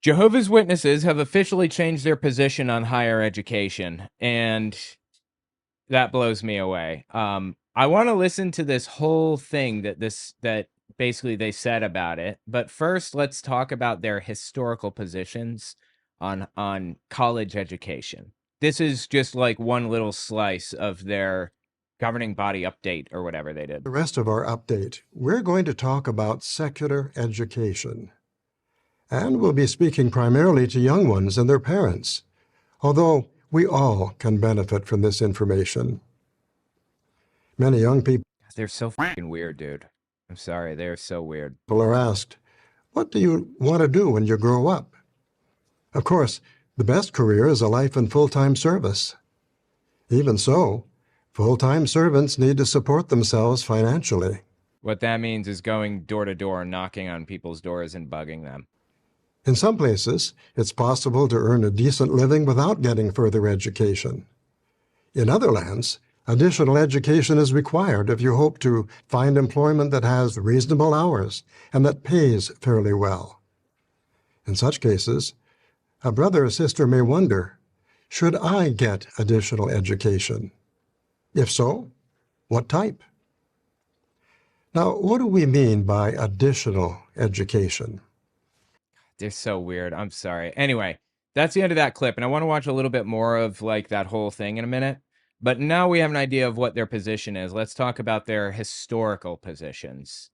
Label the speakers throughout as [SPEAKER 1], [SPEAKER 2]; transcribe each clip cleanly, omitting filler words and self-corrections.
[SPEAKER 1] Jehovah's Witnesses have officially changed their position on higher education, and that blows me away. I want to listen to this whole thing that basically they said about it, but first let's talk about their historical positions on college education. This is just like one little slice of their governing body update or whatever they did.
[SPEAKER 2] The rest of our update, we're going to talk about secular education. And we'll be speaking primarily to young ones and their parents, although we all can benefit from this information. Many young people
[SPEAKER 1] They're so fucking weird, dude. I'm sorry, they're so weird.
[SPEAKER 2] are asked, what do you want to do when you grow up? Of course, the best career is a life in full-time service. Even so, full-time servants need to support themselves financially.
[SPEAKER 1] What that means is going door to door, knocking on people's doors and bugging them.
[SPEAKER 2] In some places, it's possible to earn a decent living without getting further education. In other lands, additional education is required if you hope to find employment that has reasonable hours and that pays fairly well. In such cases, a brother or sister may wonder, should I get additional education? If so, what type? Now, what do we mean by additional education?
[SPEAKER 1] They're so weird. I'm sorry. Anyway, that's the end of that clip, and I want to watch a little bit more of like that whole thing in a minute. But now we have an idea of what their position is. Let's talk about their historical positions.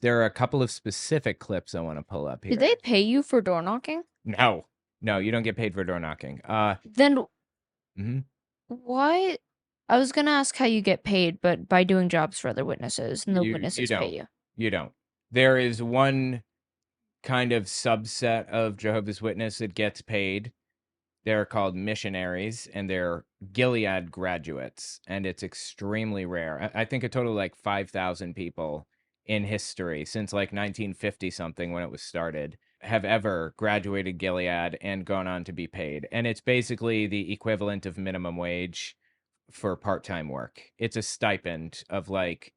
[SPEAKER 1] There are a couple of specific clips I want to pull up here.
[SPEAKER 3] Did they pay you for door knocking?
[SPEAKER 1] No, you don't get paid for door knocking.
[SPEAKER 3] Then
[SPEAKER 1] mhm.
[SPEAKER 3] why? I was gonna ask how you get paid, but by doing jobs for other witnesses, and the witnesses pay you.
[SPEAKER 1] You don't. There is one kind of subset of Jehovah's Witness that gets paid. They're called missionaries, and they're Gilead graduates, and it's extremely rare. I think a total of like 5,000 people in history since like 1950 something when it was started have ever graduated Gilead and gone on to be paid. And it's basically the equivalent of minimum wage for part-time work. It's a stipend of like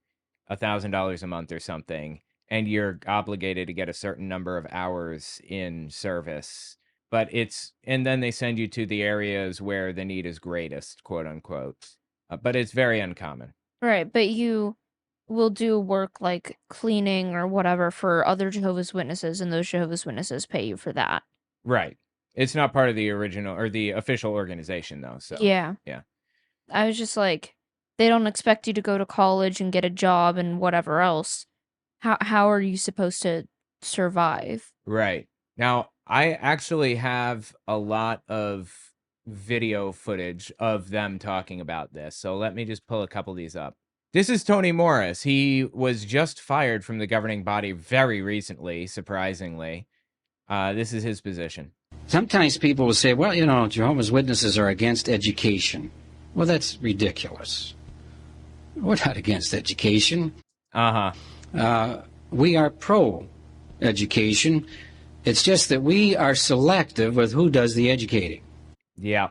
[SPEAKER 1] $1,000 a month or something, and you're obligated to get a certain number of hours in service. And then they send you to the areas where the need is greatest, quote unquote. But it's very uncommon.
[SPEAKER 3] Right, but you will do work like cleaning or whatever for other Jehovah's Witnesses, and those Jehovah's Witnesses pay you for that.
[SPEAKER 1] Right. It's not part of the original or the official organization, though. So
[SPEAKER 3] yeah. I was just like, they don't expect you to go to college and get a job and whatever else. How are you supposed to survive?
[SPEAKER 1] Right. Now, I actually have a lot of video footage of them talking about this. So let me just pull a couple of these up. This is Tony Morris. He was just fired from the governing body very recently, surprisingly. This is his position.
[SPEAKER 4] Sometimes people will say, well, you know, Jehovah's Witnesses are against education. Well, that's ridiculous. We're not against education. We are pro-education. It's just that we are selective with who does the educating.
[SPEAKER 1] Yeah.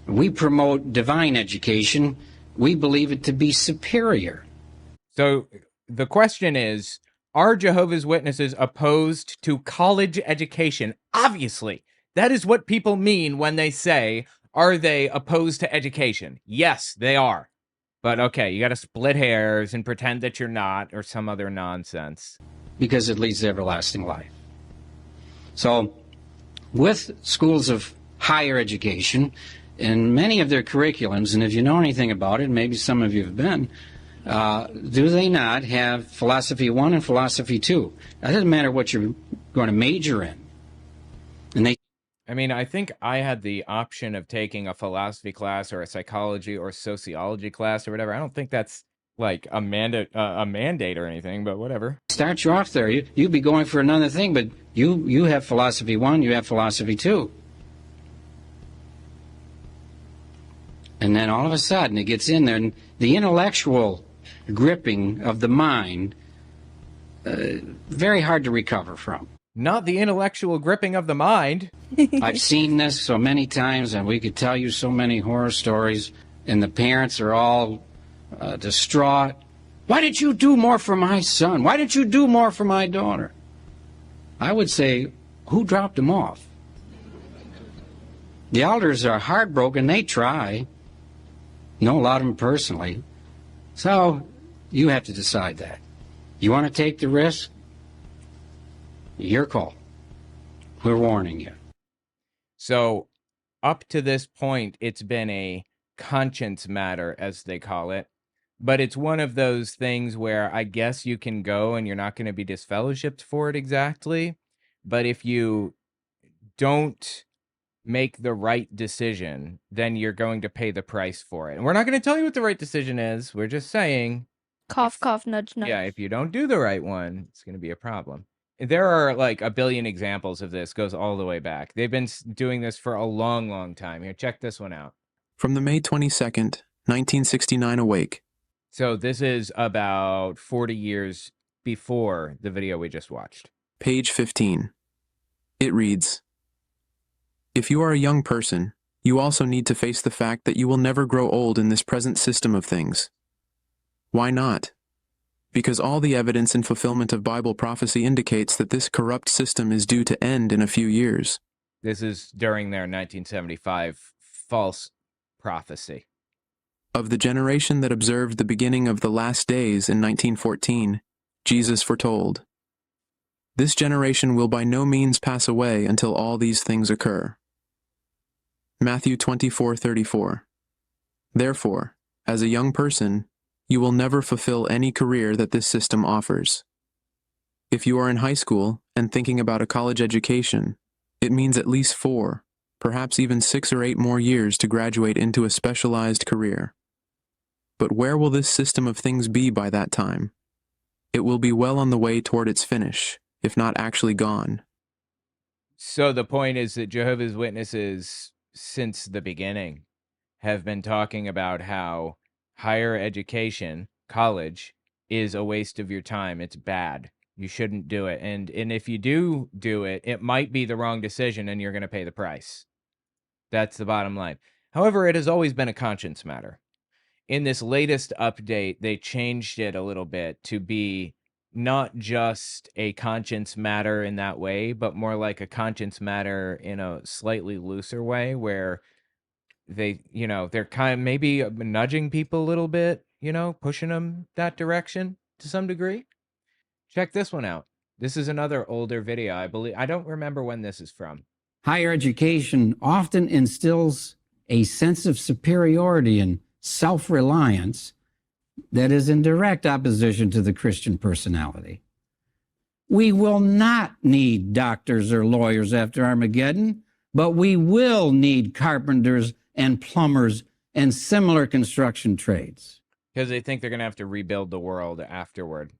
[SPEAKER 4] We promote divine education. We believe it to be superior.
[SPEAKER 1] So the question is, are Jehovah's Witnesses opposed to college education? Obviously, that is what people mean when they say, are they opposed to education? Yes, they are. But okay, you got to split hairs and pretend that you're not, or some other nonsense.
[SPEAKER 4] Because it leads to everlasting life. So, with schools of higher education, in many of their curriculums, and if you know anything about it, maybe some of you have been, do they not have Philosophy 1 and Philosophy 2? It doesn't matter what you're going to major in.
[SPEAKER 1] I mean, I think I had the option of taking a philosophy class or a psychology or sociology class or whatever. I don't think that's like a mandate or anything, but whatever.
[SPEAKER 4] Start you off there. You'd be going for another thing, but you have Philosophy 1, you have Philosophy 2. And then all of a sudden it gets in there, and the intellectual gripping of the mind, very hard to recover from.
[SPEAKER 1] Not the intellectual gripping of the mind.
[SPEAKER 4] I've seen this so many times, and we could tell you so many horror stories, and the parents are all distraught. Why didn't you do more for my son? Why didn't you do more for my daughter? I would say, who dropped them off? The elders are heartbroken. They try. Know a lot of them personally. So you have to decide that. You want to take the risk? Your call. We're warning you.
[SPEAKER 1] So up to this point, it's been a conscience matter, as they call it. But it's one of those things where I guess you can go and you're not going to be disfellowshipped for it exactly. But if you don't make the right decision, then you're going to pay the price for it. And we're not going to tell you what the right decision is. We're just saying,
[SPEAKER 3] Cough, cough, nudge, nudge.
[SPEAKER 1] yeah, if you don't do the right one, it's going to be a problem. There are like a billion examples of this, goes all the way back. They've been doing this for a long, long time. Here, check this one out.
[SPEAKER 5] From the May 22nd, 1969 Awake.
[SPEAKER 1] So this is about 40 years before the video we just watched.
[SPEAKER 5] Page 15. It reads, "If you are a young person, you also need to face the fact that you will never grow old in this present system of things. Why not? Because all the evidence in fulfillment of Bible prophecy indicates that this corrupt system is due to end in a few years."
[SPEAKER 1] This is during their 1975 false prophecy.
[SPEAKER 5] Of the generation that observed the beginning of the last days in 1914, Jesus foretold, "This generation will by no means pass away until all these things occur." Matthew 24:34. Therefore, as a young person, you will never fulfill any career that this system offers. If you are in high school and thinking about a college education, it means at least 4, perhaps even 6 or 8 more years to graduate into a specialized career. But where will this system of things be by that time? It will be well on the way toward its finish, if not actually gone.
[SPEAKER 1] So the point is that Jehovah's Witnesses, since the beginning, have been talking about how higher education, college, is a waste of your time. It's bad. You shouldn't do it. And if you do it, it might be the wrong decision and you're going to pay the price. That's the bottom line. However, it has always been a conscience matter. In this latest update, they changed it a little bit to be not just a conscience matter in that way, but more like a conscience matter in a slightly looser way where they, they're kind of maybe nudging people a little bit, pushing them that direction to some degree. Check this one out. This is another older video, I believe. I don't remember when this is from.
[SPEAKER 4] Higher education often instills a sense of superiority and self-reliance that is in direct opposition to the Christian personality. We will not need doctors or lawyers after Armageddon, but we will need carpenters and plumbers and similar construction trades.
[SPEAKER 1] Because they think they're going to have to rebuild the world afterward.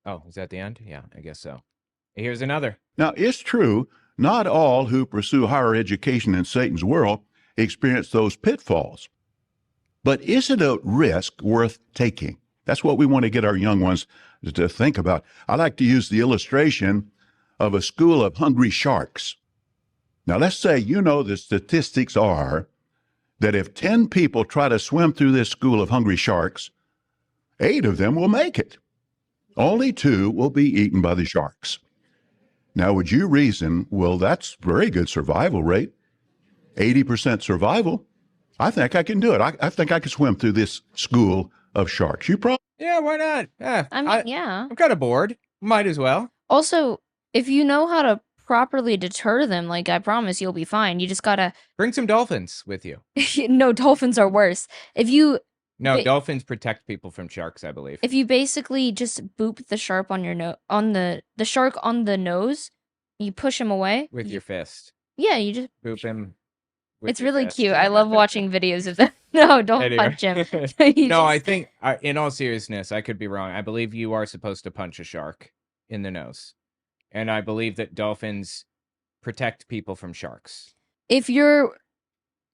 [SPEAKER 1] Oh, is that the end? Yeah, I guess so. Here's another.
[SPEAKER 6] Now, it's true, not all who pursue higher education in Satan's world experience those pitfalls. But is it a risk worth taking? That's what we want to get our young ones to think about. I like to use the illustration of a school of hungry sharks. Now, let's say the statistics are that if 10 people try to swim through this school of hungry sharks, 8 of them will make it. Only 2 will be eaten by the sharks. Now, would you reason, well, that's very good survival rate, 80% survival. I think I can do it. I think I can swim through this school of sharks. You probably...
[SPEAKER 1] Yeah, why not? Yeah,
[SPEAKER 3] I mean, yeah.
[SPEAKER 1] I'm kind of bored. Might as well.
[SPEAKER 3] Also, if you know how to properly deter them, like, I promise you'll be fine. You just gotta...
[SPEAKER 1] Bring some dolphins with you.
[SPEAKER 3] No, dolphins are worse. If you...
[SPEAKER 1] No, dolphins protect people from sharks, I believe.
[SPEAKER 3] If you basically just boop the shark on your the shark on the nose, you push him away.
[SPEAKER 1] With your fist.
[SPEAKER 3] Yeah, you just...
[SPEAKER 1] Boop him.
[SPEAKER 3] It's really fist. Cute. I love watching videos of that. No, don't punch him.
[SPEAKER 1] I think, in all seriousness, I could be wrong. I believe you are supposed to punch a shark in the nose. And I believe that dolphins protect people from sharks.
[SPEAKER 3] If you're...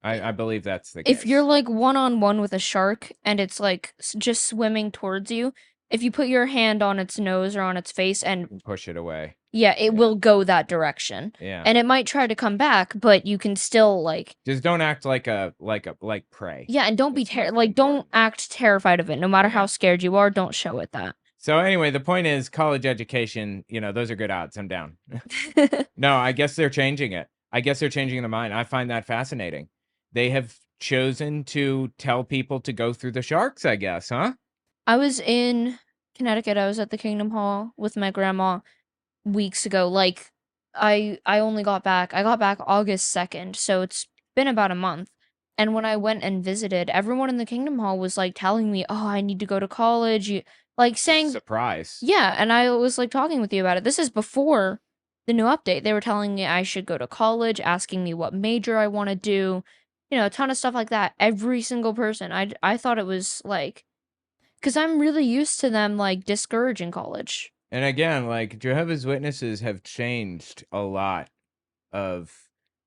[SPEAKER 1] I believe that's the case.
[SPEAKER 3] If you're like one-on-one with a shark and it's like just swimming towards you, if you put your hand on its nose or on its face and
[SPEAKER 1] push it away.
[SPEAKER 3] Yeah, it will go that direction.
[SPEAKER 1] Yeah.
[SPEAKER 3] And it might try to come back, but you can still
[SPEAKER 1] just don't act like prey.
[SPEAKER 3] Yeah, and don't be don't act terrified of it. No matter how scared you are, don't show it that.
[SPEAKER 1] So anyway, the point is college education, those are good odds. I'm down. No, I guess they're changing it. I guess they're changing their mind. I find that fascinating. They have chosen to tell people to go through the sharks, I guess, huh?
[SPEAKER 3] I was in Connecticut. I was at the Kingdom Hall with my grandma weeks ago. Like, I only got back. I got back August 2nd, so it's been about a month. And when I went and visited, everyone in the Kingdom Hall was like telling me, "Oh, I need to go to college." Like saying,
[SPEAKER 1] Surprise.
[SPEAKER 3] yeah, and I was like talking with you about it. This is before the new update. They were telling me I should go to college, asking me what major I want to do, a ton of stuff like that. Every single person. I thought it was like, because I'm really used to them like discouraging college.
[SPEAKER 1] And again, like Jehovah's Witnesses have changed a lot of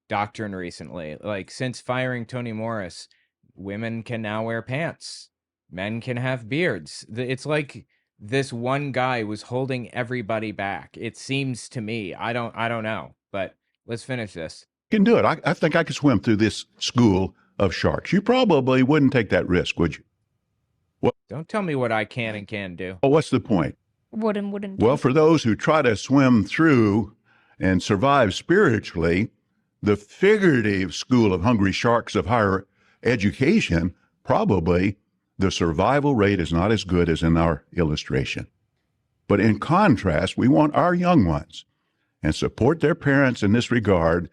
[SPEAKER 1] doctrine recently. Like since firing Toni Morris, women can now wear pants. Men can have beards. It's like this one guy was holding everybody back. It seems to me. I don't know. But let's finish this.
[SPEAKER 6] You can do it. I think I could swim through this school of sharks. You probably wouldn't take that risk, would you?
[SPEAKER 1] Don't tell me what I can and can't do.
[SPEAKER 6] Well, what's the point?
[SPEAKER 3] Wouldn't.
[SPEAKER 6] Well, for those who try to swim through and survive spiritually, the figurative school of hungry sharks of higher education, probably the survival rate is not as good as in our illustration. But in contrast, we want our young ones and support their parents in this regard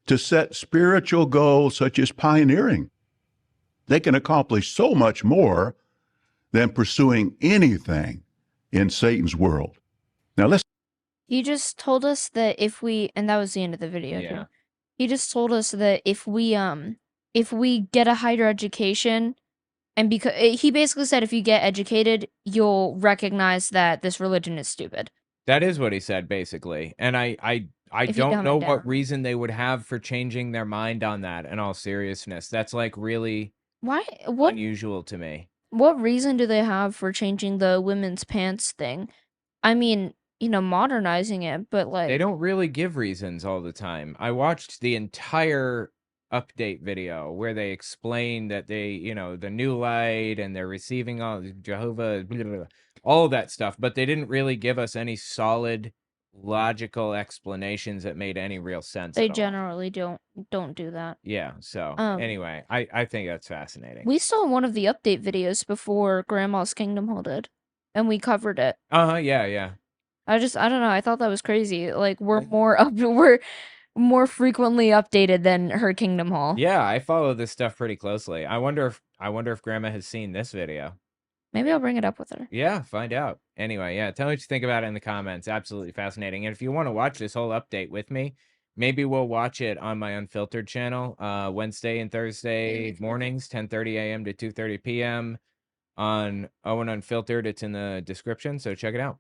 [SPEAKER 6] to set spiritual goals such as pioneering. They can accomplish so much more than pursuing anything in Satan's world. Now let's.
[SPEAKER 3] He just told us that and that was the end of the video.
[SPEAKER 1] Yeah.
[SPEAKER 3] Too. He just told us that if we get a higher education, and because he basically said if you get educated, you'll recognize that this religion is stupid.
[SPEAKER 1] That is what he said, basically. And I
[SPEAKER 3] If you
[SPEAKER 1] don't
[SPEAKER 3] dumb
[SPEAKER 1] know
[SPEAKER 3] it
[SPEAKER 1] what
[SPEAKER 3] down.
[SPEAKER 1] reason they would have for changing their mind on that, in all seriousness. That's like really
[SPEAKER 3] Why? What?
[SPEAKER 1] unusual to me.
[SPEAKER 3] What reason do they have for changing the women's pants thing? I mean, modernizing it, but like
[SPEAKER 1] They don't really give reasons all the time. I watched the entire update video where they explain that they, the new light and they're receiving all Jehovah, blah, blah, blah, all that stuff, but they didn't really give us any solid logical explanations that made any real sense.
[SPEAKER 3] They
[SPEAKER 1] at all.
[SPEAKER 3] generally don't do that.
[SPEAKER 1] Yeah, so anyway, I think that's fascinating.
[SPEAKER 3] We saw one of the update videos before Grandma's Kingdom Hall did, and we covered it.
[SPEAKER 1] Yeah.
[SPEAKER 3] I don't know. I thought that was crazy. Like we're more frequently updated than her Kingdom Hall.
[SPEAKER 1] Yeah, I follow this stuff pretty closely. I wonder if Grandma has seen this video.
[SPEAKER 3] Maybe I'll bring it up with her.
[SPEAKER 1] Yeah, find out. Anyway, yeah, tell me what you think about it in the comments. Absolutely fascinating. And if you want to watch this whole update with me, maybe we'll watch it on my Unfiltered channel, Wednesday and Thursday mornings, 10:30 a.m. to 2:30 p.m. on Owen Unfiltered. It's in the description, so check it out.